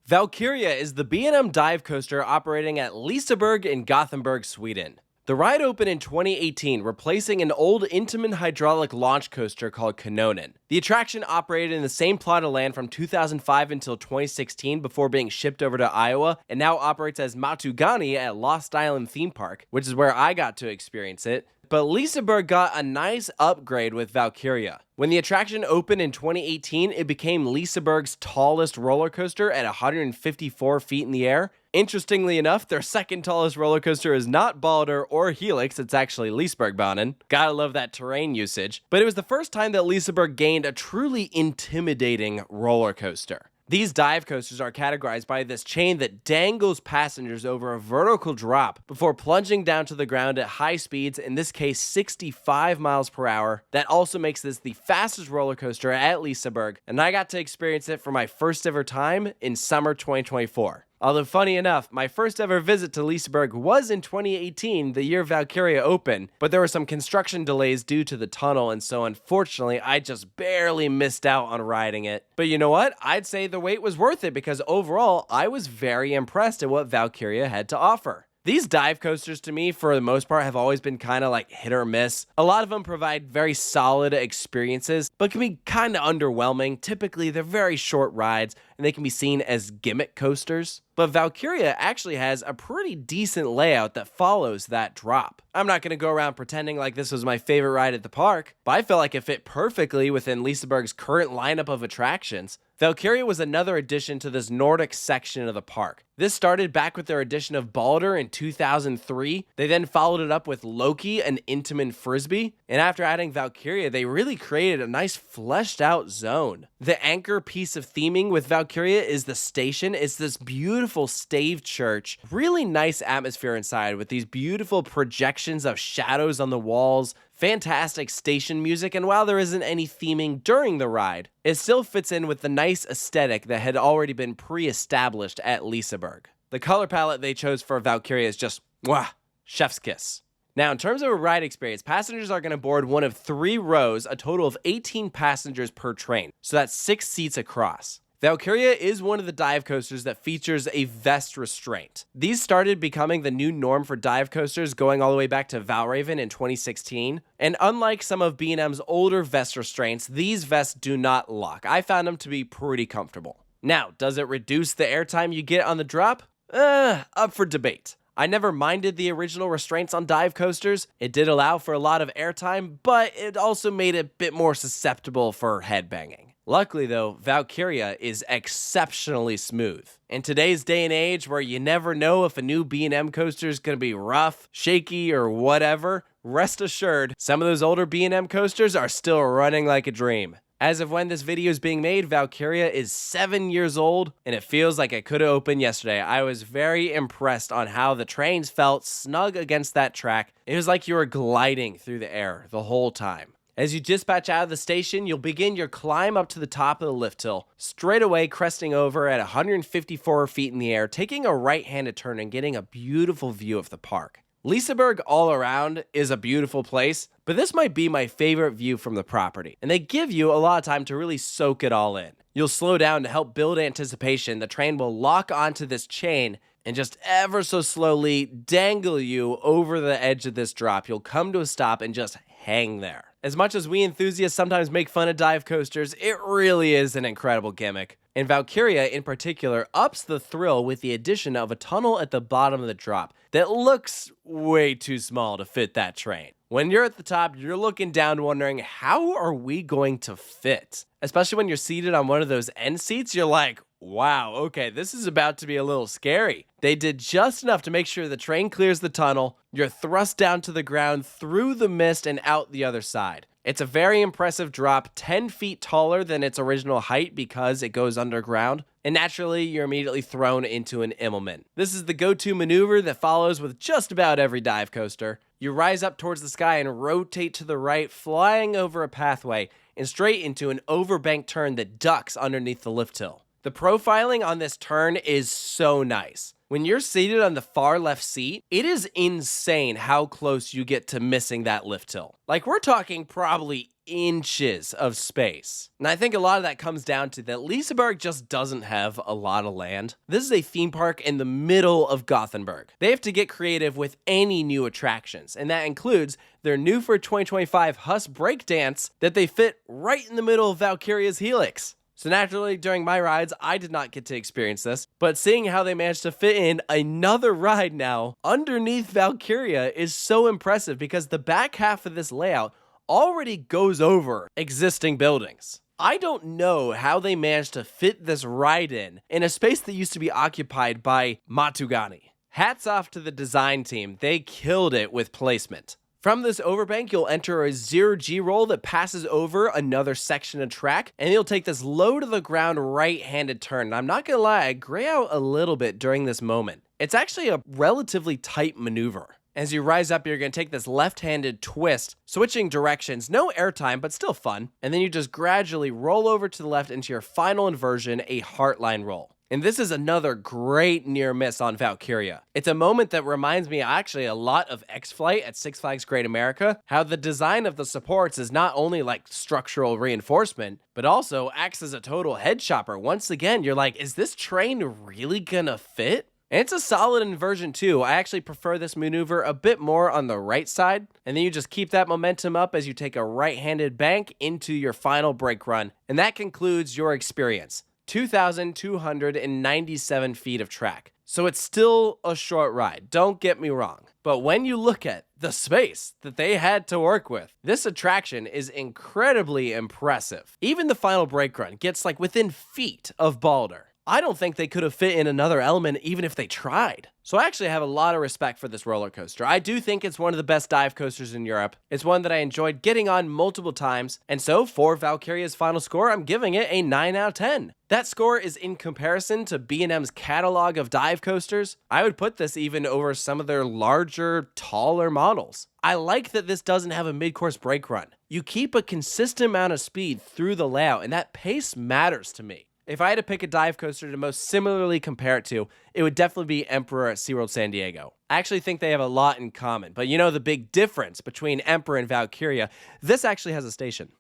Valkyria is the B&M dive coaster operating at Liseberg in Gothenburg, Sweden. The ride opened in 2018, replacing an old Intamin hydraulic launch coaster called Kanonen. The attraction operated in the same plot of land from 2005 until 2016 before being shipped over to Iowa, and now operates as Matugani at Lost Island Theme Park, which is where I got to experience it. But Liseberg got a nice upgrade with Valkyria. When the attraction opened in 2018, it became Liseberg's tallest roller coaster at 154 feet in the air. Interestingly enough, their second tallest roller coaster is not Balder or Helix, it's actually Lisebergbanen. Gotta love that terrain usage. But it was the first time that Liseberg gained a truly intimidating roller coaster. These dive coasters are categorized by this chain that dangles passengers over a vertical drop before plunging down to the ground at high speeds, in this case 65 miles per hour. That also makes this the fastest roller coaster at Liseberg, and I got to experience it for my first ever time in summer 2024. Although funny enough, my first ever visit to Liseberg was in 2018, the year Valkyria opened, but there were some construction delays due to the tunnel, and so unfortunately I just barely missed out on riding it. But you know what? I'd say the wait was worth it because overall I was very impressed at what Valkyria had to offer. These dive coasters to me, for the most part, have always been kind of like hit or miss. A lot of them provide very solid experiences, but can be kind of underwhelming. Typically, they're very short rides, and they can be seen as gimmick coasters. But Valkyria actually has a pretty decent layout that follows that drop. I'm not going to go around pretending like this was my favorite ride at the park, but I felt like it fit perfectly within Liseberg's current lineup of attractions. Valkyria was another addition to this Nordic section of the park. This started back with their addition of Balder in 2003. They then followed it up with Loki and Intamin Frisbee. And after adding Valkyria, they really created a nice fleshed out zone. The anchor piece of theming with Valkyria is the station. It's this beautiful staved church. Really nice atmosphere inside with these beautiful projections of shadows on the walls. Fantastic station music, and while there isn't any theming during the ride, it still fits in with the nice aesthetic that had already been pre-established at Liseberg. The color palette they chose for Valkyria is just, mwah, chef's kiss. Now, in terms of a ride experience, passengers are going to board one of 3 rows, a total of 18 passengers per train, so that's 6 seats across. Valkyria is one of the dive coasters that features a vest restraint. These started becoming the new norm for dive coasters going all the way back to Valraven in 2016. And unlike some of B&M's older vest restraints, these vests do not lock. I found them to be pretty comfortable. Now, does it reduce the airtime you get on the drop? Up for debate. I never minded the original restraints on dive coasters. It did allow for a lot of airtime, but it also made it a bit more susceptible for headbanging. Luckily though, Valkyria is exceptionally smooth. In today's day and age where you never know if a new B&M coaster is going to be rough, shaky, or whatever, rest assured, some of those older B&M coasters are still running like a dream. As of when this video is being made, Valkyria is 7 years old, and it feels like it could have opened yesterday. I was very impressed on how the trains felt snug against that track. It was like you were gliding through the air the whole time. As you dispatch out of the station, you'll begin your climb up to the top of the lift hill, straight away cresting over at 154 feet in the air, taking a right-handed turn and getting a beautiful view of the park. Liseberg all around is a beautiful place, but this might be my favorite view from the property, and they give you a lot of time to really soak it all in. You'll slow down to help build anticipation. The train will lock onto this chain and just ever so slowly dangle you over the edge of this drop. You'll come to a stop and just hang there. As much as we enthusiasts sometimes make fun of dive coasters, it really is an incredible gimmick. And Valkyria in particular ups the thrill with the addition of a tunnel at the bottom of the drop that looks way too small to fit that train. When you're at the top, you're looking down wondering, how are we going to fit? Especially when you're seated on one of those end seats, you're like, wow, okay, this is about to be a little scary. They did just enough to make sure the train clears the tunnel, you're thrust down to the ground through the mist and out the other side. It's a very impressive drop, 10 feet taller than its original height because it goes underground, and naturally you're immediately thrown into an Immelman. This is the go-to maneuver that follows with just about every dive coaster. You rise up towards the sky and rotate to the right, flying over a pathway and straight into an overbanked turn that ducks underneath the lift hill. The profiling on this turn is so nice. When you're seated on the far left seat, it is insane how close you get to missing that lift hill. Like, we're talking probably inches of space. And I think a lot of that comes down to that Liseberg just doesn't have a lot of land. This is a theme park in the middle of Gothenburg. They have to get creative with any new attractions, and that includes their new for 2025 Huss breakdance that they fit right in the middle of Valkyria's helix. So naturally, during my rides, I did not get to experience this, but seeing how they managed to fit in another ride now underneath Valkyria is so impressive because the back half of this layout already goes over existing buildings. I don't know how they managed to fit this ride in a space that used to be occupied by Matugani. Hats off to the design team, they killed it with placement. From this overbank, you'll enter a 0G roll that passes over another section of track, and you'll take this low to the ground right-handed turn. And I'm not gonna lie, I gray out a little bit during this moment. It's actually a relatively tight maneuver. As you rise up, you're going to take this left-handed twist, switching directions, no airtime, but still fun. And then you just gradually roll over to the left into your final inversion, a heartline roll. And this is another great near miss on Valkyria. It's a moment that reminds me actually a lot of X-Flight at Six Flags Great America, how the design of the supports is not only like structural reinforcement, but also acts as a total head chopper. Once again, you're like, is this train really gonna fit? And it's a solid inversion too. I actually prefer this maneuver a bit more on the right side. And then you just keep that momentum up as you take a right-handed bank into your final brake run. And that concludes your experience. 2,297 feet of track. So it's still a short ride, don't get me wrong. But when you look at the space that they had to work with, this attraction is incredibly impressive. Even the final brake run gets like within feet of Balder. I don't think they could have fit in another element even if they tried. So I actually have a lot of respect for this roller coaster. I do think it's one of the best dive coasters in Europe. It's one that I enjoyed getting on multiple times. And so for Valkyria's final score, I'm giving it a 9 out of 10. That score is in comparison to B&M's catalog of dive coasters. I would put this even over some of their larger, taller models. I like that this doesn't have a mid-course brake run. You keep a consistent amount of speed through the layout, and that pace matters to me. If I had to pick a dive coaster to most similarly compare it to, it would definitely be Emperor at SeaWorld San Diego. I actually think they have a lot in common, but you know the big difference between Emperor and Valkyria, this actually has a station.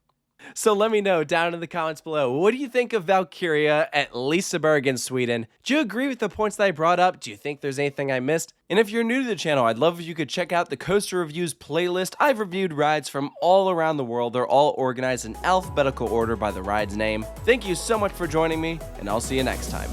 So let me know down in the comments below, what do you think of Valkyria at Liseberg in Sweden? Do you agree with the points that I brought up? Do you think there's anything I missed? And if you're new to the channel, I'd love if you could check out the Coaster Reviews playlist. I've reviewed rides from all around the world. They're all organized in alphabetical order by the ride's name. Thank you so much for joining me, and I'll see you next time.